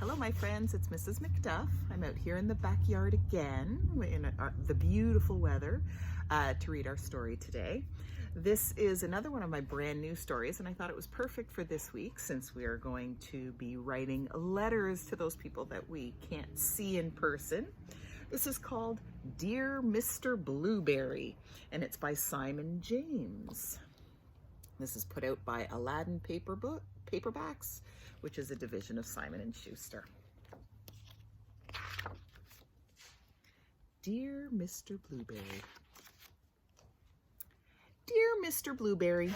Hello my friends, it's Mrs. McDuff. I'm out here in the backyard again in the beautiful weather to read our story today. This is another one of my brand new stories, and I thought it was perfect for this week since we are going to be writing letters to those people that we can't see in person. This is called Dear Mr. Blueberry, and it's by Simon James. This is put out by Aladdin Paperbacks, which is a division of Simon & Schuster. Dear Mr. Blueberry. Dear Mr. Blueberry,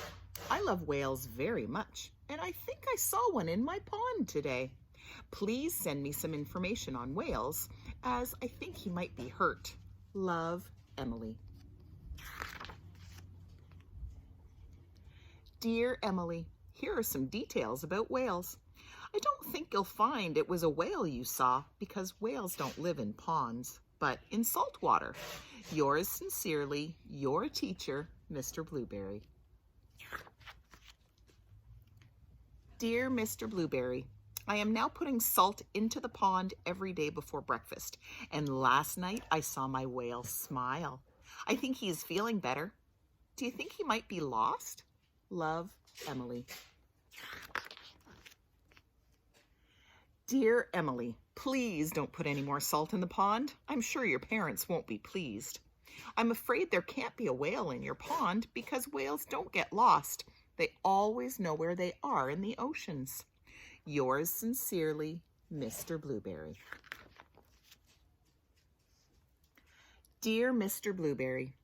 I love whales very much, and I think I saw one in my pond today. Please send me some information on whales, as I think he might be hurt. Love, Emily. Dear Emily, here are some details about whales. I don't think you'll find it was a whale you saw, because whales don't live in ponds, but in salt water. Yours sincerely, your teacher, Mr. Blueberry. Dear Mr. Blueberry, I am now putting salt into the pond every day before breakfast, and last night I saw my whale smile. I think he is feeling better. Do you think he might be lost? Love, Emily. Dear Emily, please don't put any more salt in the pond. I'm sure your parents won't be pleased. I'm afraid there can't be a whale in your pond because whales don't get lost. They always know where they are in the oceans. Yours sincerely, Mr. Blueberry. Dear Mr. Blueberry,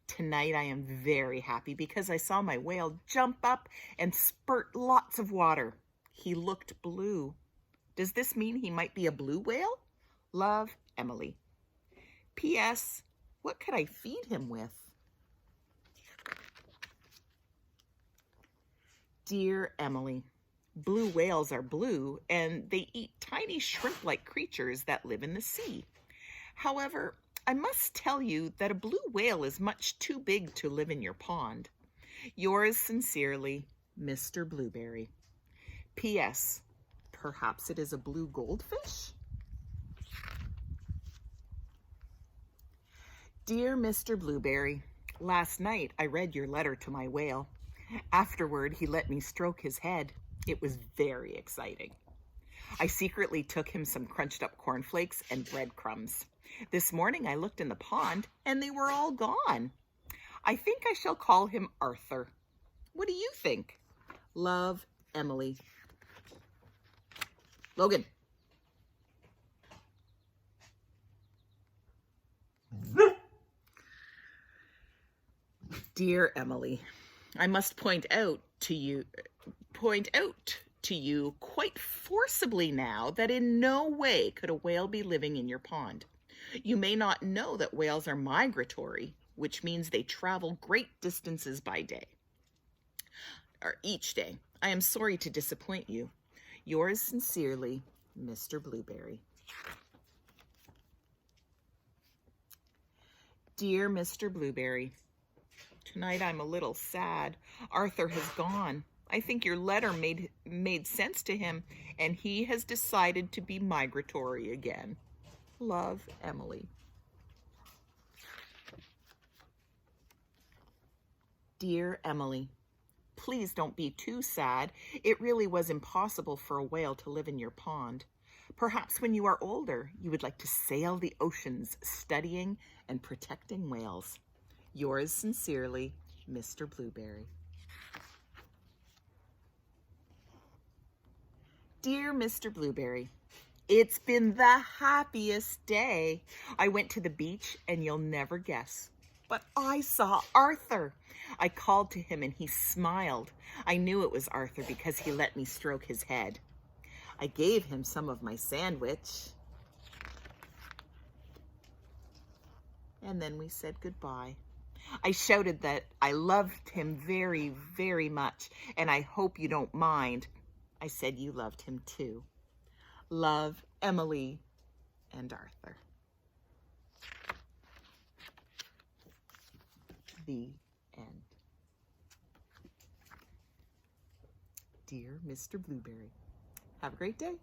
tonight I am very happy because I saw my whale jump up and spurt lots of water. He looked blue. Does this mean he might be a blue whale? Love, Emily. P.S. What could I feed him with? Dear Emily, blue whales are blue and they eat tiny shrimp-like creatures that live in the sea. However, I must tell you that a blue whale is much too big to live in your pond. Yours sincerely, Mr. Blueberry. P.S. Perhaps it is a blue goldfish? Dear Mr. Blueberry, last night I read your letter to my whale. Afterward, he let me stroke his head. It was very exciting. I secretly took him some crunched up cornflakes and breadcrumbs. This morning I looked in the pond and they were all gone. I think I shall call him Arthur. What do you think? Love, Emily. Logan. Dear Emily, I must point out to you quite forcibly now that in no way could a whale be living in your pond. You may not know that whales are migratory, which means they travel great distances by day, or each day. I am sorry to disappoint you. Yours sincerely, Mr. Blueberry. Dear Mr. Blueberry, tonight I'm a little sad. Arthur has gone. I think your letter made sense to him, and he has decided to be migratory again. Love, Emily. Dear Emily, please don't be too sad. It really was impossible for a whale to live in your pond. Perhaps when you are older, you would like to sail the oceans, studying and protecting whales. Yours sincerely, Mr. Blueberry. Dear Mr. Blueberry, it's been the happiest day. I went to the beach and you'll never guess. But I saw Arthur. I called to him and he smiled. I knew it was Arthur because he let me stroke his head. I gave him some of my sandwich. And then we said goodbye. I shouted that I loved him very, very much, and I hope you don't mind. I said you loved him too. Love, Emily and Arthur. The end. Dear Mr. Blueberry, have a great day.